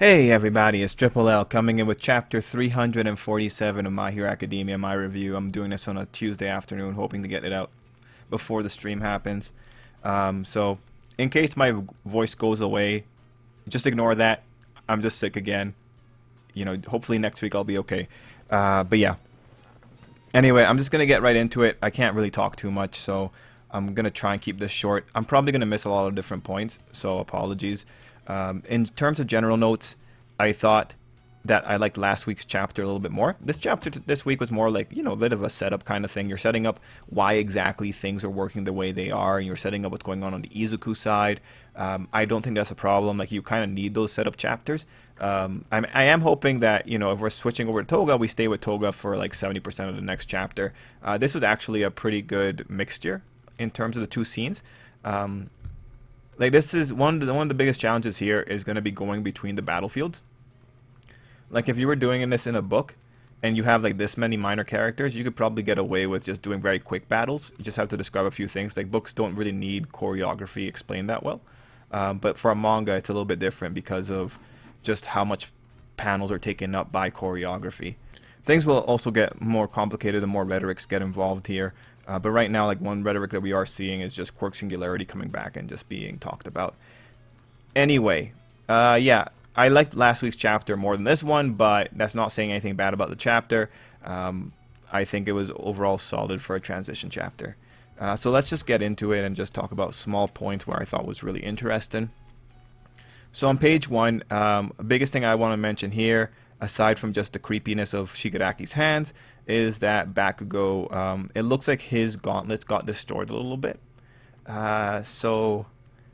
Hey everybody, it's Tripl-L coming in with chapter 347 of My Hero Academia, my review. I'm doing this on a Tuesday afternoon, hoping to get it out before the stream happens. So, in case my voice goes away, just ignore that. I'm just sick again. Hopefully next week I'll be okay. But yeah. Anyway, I'm just going to get right into it. I can't really talk too much, so I'm going to try and keep this short. I'm probably going to miss a lot of different points, so apologies. In terms of general notes, I thought that I liked last week's chapter a little bit more. This chapter this week was more like, a bit of a setup kind of thing. You're setting up why exactly things are working the way they are, and you're setting up what's going on the Izuku side. I don't think that's a problem. Like, you kind of need those setup chapters. I am hoping that, if we're switching over to Toga, we stay with Toga for like 70% of the next chapter. This was actually a pretty good mixture in terms of the two scenes. Like, this is one of the biggest challenges here is going to be going between the battlefields. Like, if you were doing this in a book and you have like this many minor characters, you could probably get away with just doing very quick battles. You just have to describe a few things. Like, books don't really need choreography explained that well. But for a manga, it's a little bit different because of just how much panels are taken up by choreography. Things will also get more complicated the more rhetorics get involved here. But right now, like, one rhetoric that we are seeing is just quirk singularity coming back and just being talked about. Anyway, yeah, I liked last week's chapter more than this one, but that's not saying anything bad about the chapter. I think it was overall solid for a transition chapter. So let's just get into it and just talk about small points where I thought was really interesting. So on page 1, biggest thing I want to mention here, aside from just the creepiness of Shigaraki's hands, is that Bakugo, it looks like his gauntlets got destroyed a little bit. So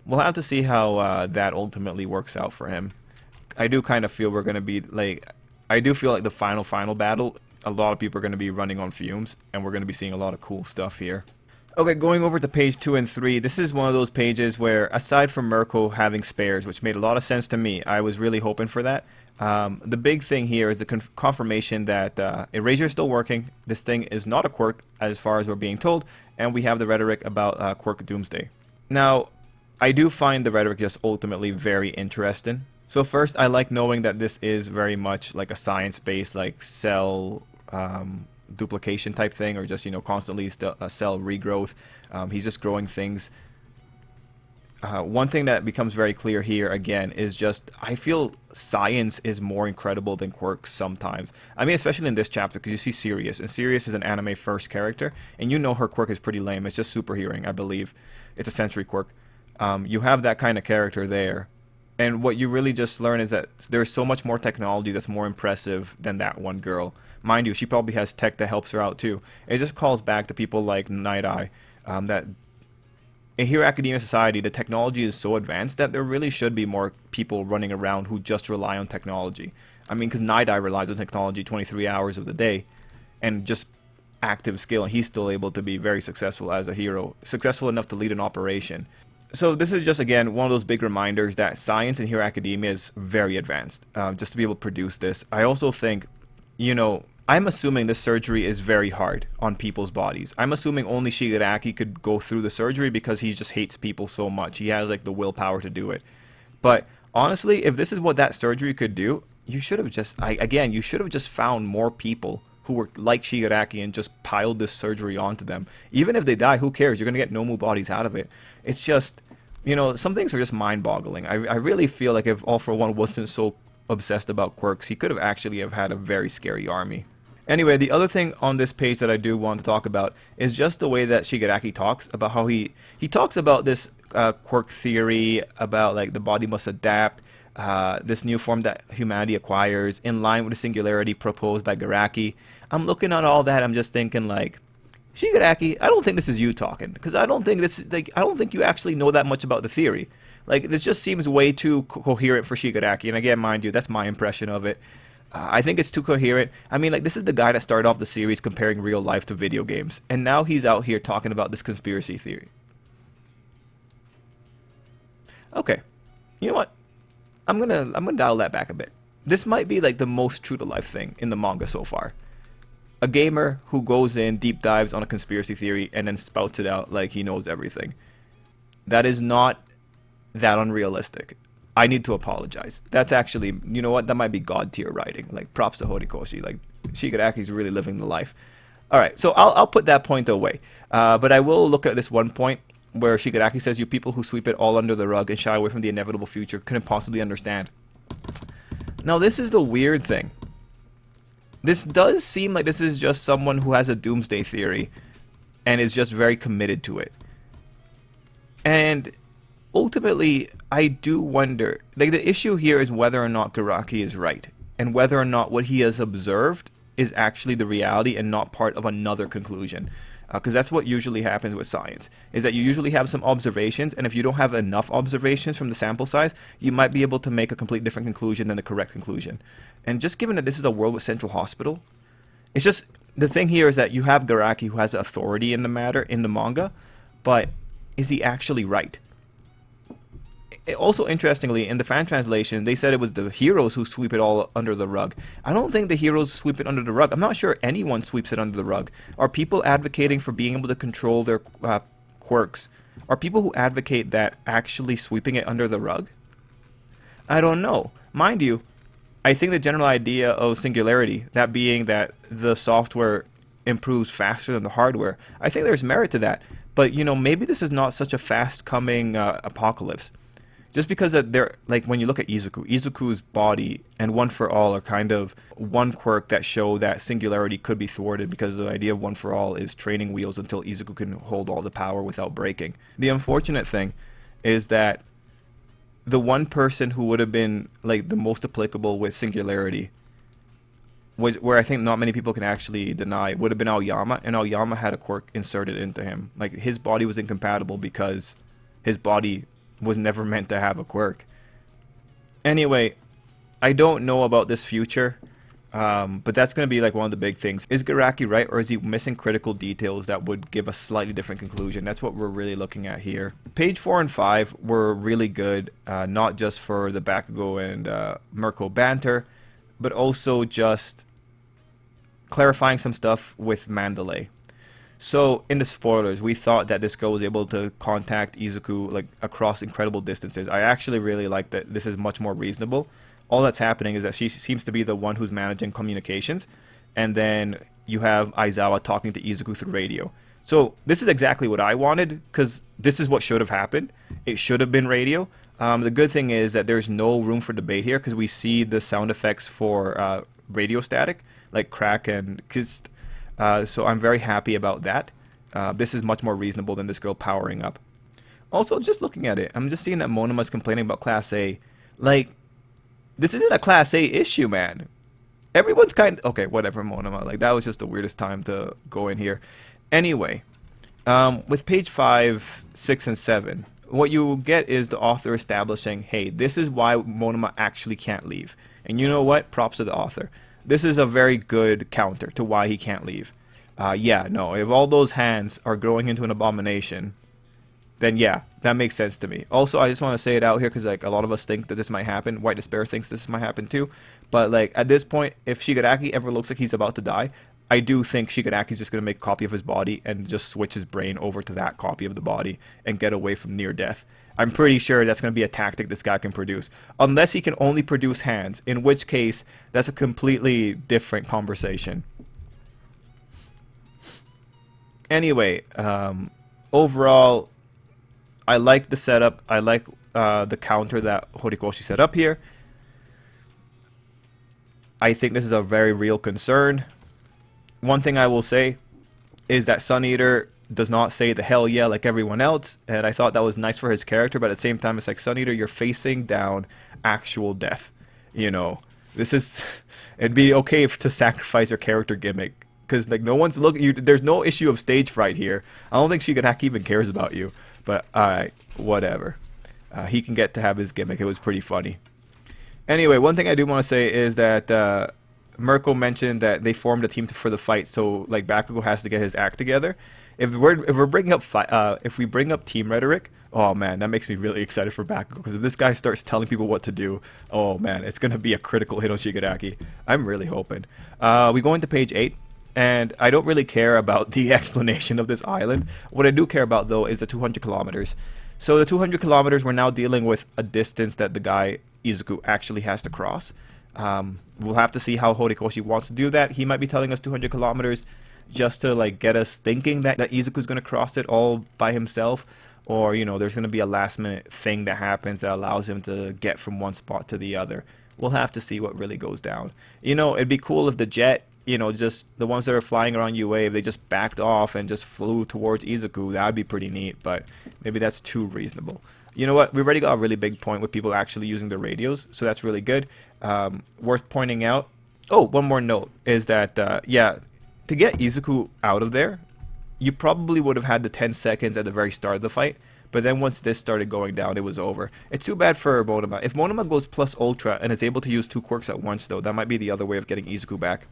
we'll have to see how that ultimately works out for him. I do kind of feel we're going to be like, I do feel like the final battle, a lot of people are going to be running on fumes, and we're going to be seeing a lot of cool stuff here. Okay, going over to page 2 and 3, this is one of those pages where, aside from Mirko having spares, which made a lot of sense to me, I was really hoping for that. The big thing here is the confirmation that Erasure is still working. This thing is not a quirk, as far as we're being told, and we have the rhetoric about quirk doomsday. Now, I do find the rhetoric just ultimately very interesting. So first, I like knowing that this is very much like a science-based, like, cell duplication type thing, or just, constantly cell regrowth. He's just growing things. One thing that becomes very clear here, again, is just, I feel science is more incredible than quirks sometimes. I mean, especially in this chapter, because you see Sirius, and Sirius is an anime first character, and her quirk is pretty lame. It's just super hearing, I believe. It's a sensory quirk. You have that kind of character there, and what you really just learn is that there's so much more technology that's more impressive than that one girl. Mind you, she probably has tech that helps her out too. It just calls back to people like Night Eye, that in Hero Academia society, the technology is so advanced that there really should be more people running around who just rely on technology. I mean, because Night Eye relies on technology 23 hours of the day, and just active skill, and he's still able to be very successful as a hero, successful enough to lead an operation. So this is just, again, one of those big reminders that science in Hero Academia is very advanced, just to be able to produce this. I also think, I'm assuming this surgery is very hard on people's bodies. I'm assuming only Shigaraki could go through the surgery because he just hates people so much. He has, like, the willpower to do it. But honestly, if this is what that surgery could do, you should have just, you should have just found more people who were like Shigaraki and just piled this surgery onto them. Even if they die, who cares? You're going to get normal bodies out of it. It's just, some things are just mind-boggling. I really feel like if All For One wasn't so obsessed about quirks, he could have actually had a very scary army. Anyway, the other thing on this page that I do want to talk about is just the way that Shigaraki talks about how he talks about this quirk theory, about, like, the body must adapt, this new form that humanity acquires in line with the singularity proposed by Garaki. I'm looking at all that, I'm just thinking, like, Shigaraki, I don't think this is you talking, because I don't think you actually know that much about the theory. Like, this just seems way too coherent for Shigaraki, and again, mind you, that's my impression of it. I think it's too coherent. I mean, like, this is the guy that started off the series comparing real life to video games, and now he's out here talking about this conspiracy theory. Okay, you know what? I'm gonna dial that back a bit. This might be, like, the most true to life thing in the manga so far. A gamer who goes in, deep dives on a conspiracy theory, and then spouts it out like he knows everything. That is not that unrealistic. I need to apologize. That's actually, you know what, that might be god tier writing. Like, props to Horikoshi. Like, Shigaraki's really living the life. All right, so I'll put that point away. But I will look at this one point where Shigaraki says, "You people who sweep it all under the rug and shy away from the inevitable future couldn't possibly understand." Now, this is the weird thing. This does seem like this is just someone who has a doomsday theory and is just very committed to it. And ultimately, I do wonder, like, the issue here is whether or not Garaki is right, and whether or not what he has observed is actually the reality and not part of another conclusion. Because that's what usually happens with science, is that you usually have some observations, and if you don't have enough observations from the sample size, you might be able to make a completely different conclusion than the correct conclusion. And just given that this is a world with Central Hospital, it's just, the thing here is that you have Garaki who has authority in the matter, in the manga, but is he actually right? Also, interestingly, in the fan translation, they said it was the heroes who sweep it all under the rug. I don't think the heroes sweep it under the rug. I'm not sure anyone sweeps it under the rug. Are people advocating for being able to control their quirks? Are people who advocate that actually sweeping it under the rug? I don't know. Mind you, I think the general idea of singularity, that being that the software improves faster than the hardware, I think there's merit to that. But, you know, maybe this is not such a fast-coming apocalypse. Just because that they're, like, when you look at Izuku's body and One for All are kind of one quirk that show that singularity could be thwarted, because the idea of One for All is training wheels until Izuku can hold all the power without breaking. The unfortunate thing is that the one person who would have been, like, the most applicable with singularity, was where I think not many people can actually deny, would have been Aoyama, and Aoyama had a quirk inserted into him. Like, his body was incompatible because his body was never meant to have a quirk. Anyway, I don't know about this future, but that's going to be like one of the big things. Is Garaki right, or is he missing critical details that would give a slightly different conclusion? That's what we're really looking at here. Page 4 and 5 were really good, not just for the Bakugo and Mirko banter, but also just clarifying some stuff with Mandalay. So, in the spoilers, we thought that this girl was able to contact Izuku, like, across incredible distances. I actually really like that this is much more reasonable. All that's happening is that she seems to be the one who's managing communications, and then you have Aizawa talking to Izuku through radio. So, this is exactly what I wanted, because this is what should have happened. It should have been radio. The good thing is that there's no room for debate here, because we see the sound effects for radio static, like crack and kist. So I'm very happy about that. This is much more reasonable than this girl powering up. Also, just looking at it, I'm just seeing that Monama's complaining about Class A. Like, this isn't a Class A issue, man. Everyone's kind of... Okay, whatever, Monama. Like, that was just the weirdest time to go in here. Anyway, with page 5, 6, and 7, what you get is the author establishing, hey, this is why Monama actually can't leave. And you know what? Props to the author. This is a very good counter to why he can't leave. Yeah, no, if all those hands are growing into an abomination, then yeah, that makes sense to me. Also, I just want to say it out here because, like, a lot of us think that this might happen. White Despair thinks this might happen too. But, like, at this point, if Shigaraki ever looks like he's about to die, I do think Shigaraki's just going to make a copy of his body and just switch his brain over to that copy of the body and get away from near death. I'm pretty sure that's going to be a tactic this guy can produce. Unless he can only produce hands, in which case, that's a completely different conversation. Anyway, overall, I like the setup. I like the counter that Horikoshi set up here. I think this is a very real concern. One thing I will say is that Sun Eater does not say the hell yeah like everyone else, and I thought that was nice for his character, but at the same time it's like, Sun Eater, you're facing down actual death. You know, this is... It'd be okay to sacrifice your character gimmick, because, like, no one's looking... You, there's no issue of stage fright here. I don't think Shigaraki even cares about you, but alright, whatever. He can get to have his gimmick. It was pretty funny. Anyway, one thing I do want to say is that Mirko mentioned that they formed a team for the fight, so, like, Bakugo has to get his act together. If we bring up team rhetoric, oh man, that makes me really excited for Bakugo, because if this guy starts telling people what to do, oh man, it's gonna be a critical hit on Shigaraki. I'm really hoping. We go into page 8, and I don't really care about the explanation of this island. What I do care about, though, is the 200 kilometers. So the 200 kilometers, we're now dealing with a distance that the guy Izuku actually has to cross. We'll have to see how Horikoshi wants to do that. He might be telling us 200 kilometers just to like get us thinking that Izuku's going to cross it all by himself, or you know, there's going to be a last minute thing that happens that allows him to get from one spot to the other. We'll have to see what really goes down. You know, it'd be cool if the jet, you know, just the ones that are flying around UA, if they just backed off and just flew towards Izuku. That'd be pretty neat, but maybe that's too reasonable. You know what? We've already got a really big point with people actually using their radios, so that's really good. Worth pointing out. Oh, one more note is that, yeah, to get Izuku out of there, you probably would have had the 10 seconds at the very start of the fight, but then once this started going down, it was over. It's too bad for Monoma. If Monoma goes plus Ultra and is able to use 2 quirks at once, though, that might be the other way of getting Izuku back.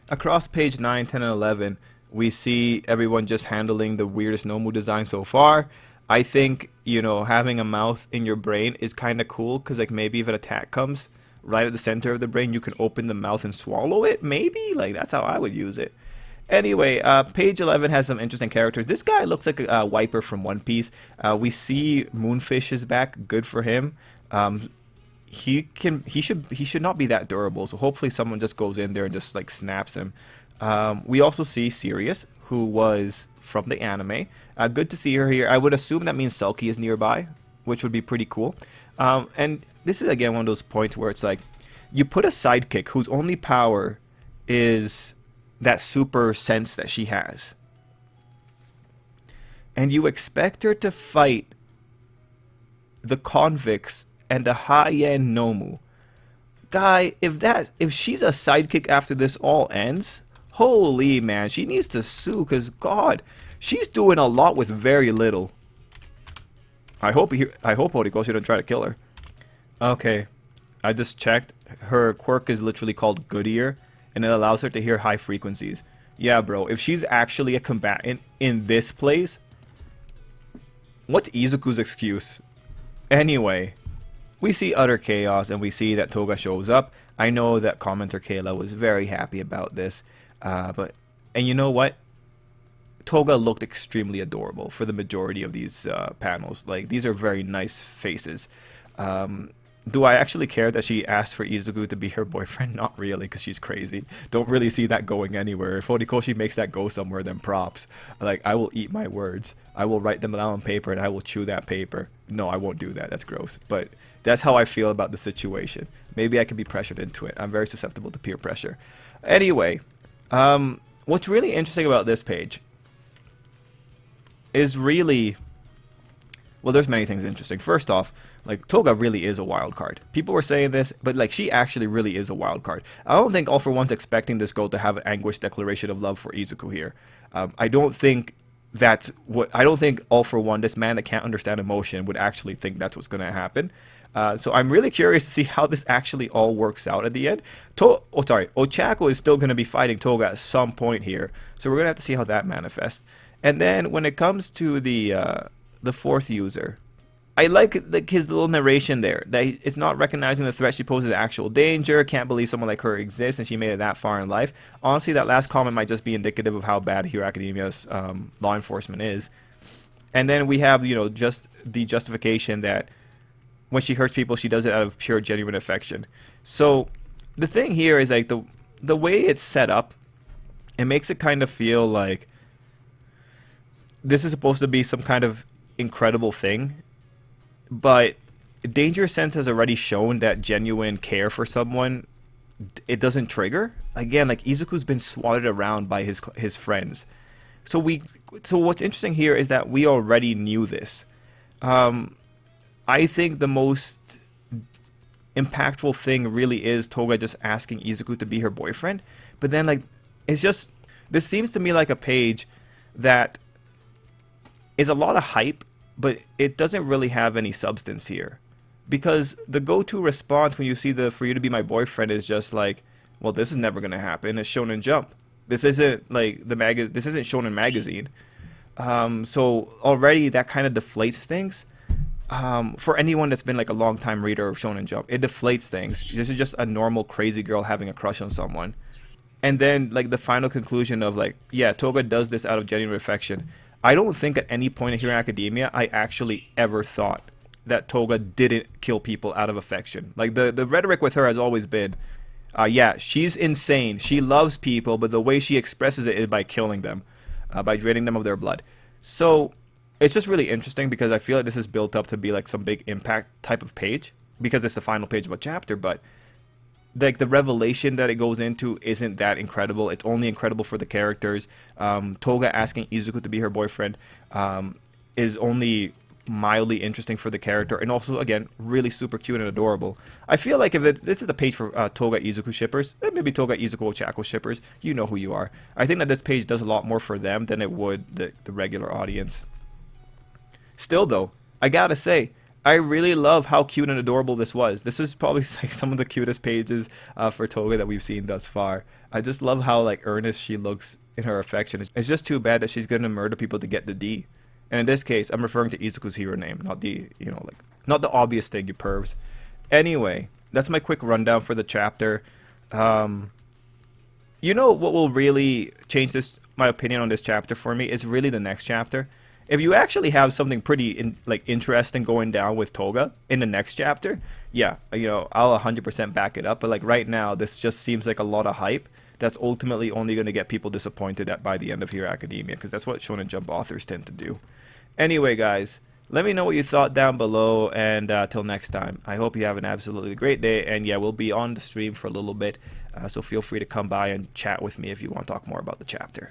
Across page 9, 10, and 11, we see everyone just handling the weirdest Nomu design so far. I think, you know, having a mouth in your brain is kind of cool, because like maybe if an attack comes right at the center of the brain, you can open the mouth and swallow it, maybe? Like, that's how I would use it. Anyway, page 11 has some interesting characters. This guy looks like a Wiper from One Piece. We see Moonfish is back. Good for him. He should not be that durable. So hopefully someone just goes in there and just like snaps him. We also see Sirius, who was from the anime. Good to see her here. I would assume that means Selkie is nearby, which would be pretty cool. And this is again one of those points where it's like you put a sidekick whose only power is that super sense that she has, and you expect her to fight the convicts and the high-end Nomu. Guy, if she's a sidekick after this all ends, holy man, she needs to sue, because God, she's doing a lot with very little. I hope Horikoshi don't try to kill her. Okay, I just checked. Her quirk is literally called Good Ear, and it allows her to hear high frequencies. Yeah, bro, if she's actually a combatant in this place, what's Izuku's excuse? Anyway, we see utter chaos, and we see that Toga shows up. I know that commenter Kayla was very happy about this, and you know what? Toga looked extremely adorable for the majority of these panels. Like, these are very nice faces. Do I actually care that she asked for Izuku to be her boyfriend? Not really, because she's crazy. Don't really see that going anywhere. If Horikoshi makes that go somewhere, then props. Like, I will eat my words. I will write them down on paper, and I will chew that paper. No, I won't do that. That's gross. But that's how I feel about the situation. Maybe I can be pressured into it. I'm very susceptible to peer pressure. Anyway, what's really interesting about this page is really... Well, there's many things interesting. First off, like, Toga really is a wild card. People were saying this, but like, she actually really is a wild card. I don't think All For One's expecting this girl to have an anguished declaration of love for Izuku here. I don't think All For One, this man that can't understand emotion, would actually think that's what's going to happen. So I'm really curious to see how this actually all works out at the end. Ochako is still going to be fighting Toga at some point here, so we're going to have to see how that manifests. And then when it comes to the fourth user, I like his little narration there, that it's not recognizing the threat she poses actual danger, can't believe someone like her exists, and she made it that far in life. Honestly, that last comment might just be indicative of how bad Hero Academia's law enforcement is. And then we have, you know, just the justification that when she hurts people, she does it out of pure, genuine affection. So the thing here is, like, the way it's set up, it makes it kind of feel like this is supposed to be some kind of incredible thing, but Danger Sense has already shown that genuine care for someone, it doesn't trigger. Again, like, Izuku's been swatted around by his friends. So what's interesting here is that we already knew this. I think the most impactful thing really is Toga just asking Izuku to be her boyfriend. But then, like, it's just, this seems to me like a page that is a lot of hype, but it doesn't really have any substance here. Because the go-to response when you see the "for you to be my boyfriend" is just like, well, this is never gonna happen. It's Shonen Jump. This isn't like this isn't Shonen Magazine. So already that kind of deflates things. For anyone that's been like a long time reader of Shonen Jump, it deflates things. This is just a normal crazy girl having a crush on someone. And then, like, the final conclusion of, like, yeah, Toga does this out of genuine affection. I don't think at any point in Hero Academia I actually ever thought that Toga didn't kill people out of affection. Like the rhetoric with her has always been, yeah, she's insane. She loves people, but the way she expresses it is by killing them, by draining them of their blood. So it's just really interesting because I feel like this is built up to be like some big impact type of page because it's the final page of a chapter, but like the revelation that it goes into isn't that incredible. It's only incredible for the characters. Toga asking Izuku to be her boyfriend is only mildly interesting for the character, and also again really super cute and adorable. I feel like if this is a page for Toga Izuku shippers, maybe Toga Izuku Ochako shippers, you know who you are. I think that this page does a lot more for them than it would the regular audience. Still though, I gotta say, I really love how cute and adorable this was. This is probably like some of the cutest pages for Toga that we've seen thus far. I just love how like earnest she looks in her affection. It's just too bad that she's gonna murder people to get the D. And in this case, I'm referring to Izuku's hero name, not the, you know, like, not the obvious thing, you pervs. Anyway, that's my quick rundown for the chapter. You know what will really change this, my opinion on this chapter for me, is really the next chapter. If you actually have something pretty interesting going down with Toga in the next chapter, yeah, you know, I'll 100% back it up. But like right now, this just seems like a lot of hype that's ultimately only going to get people disappointed by the end of Hero Academia, because that's what Shonen Jump authors tend to do. Anyway, guys, let me know what you thought down below, and till next time, I hope you have an absolutely great day. And yeah, we'll be on the stream for a little bit, so feel free to come by and chat with me if you want to talk more about the chapter.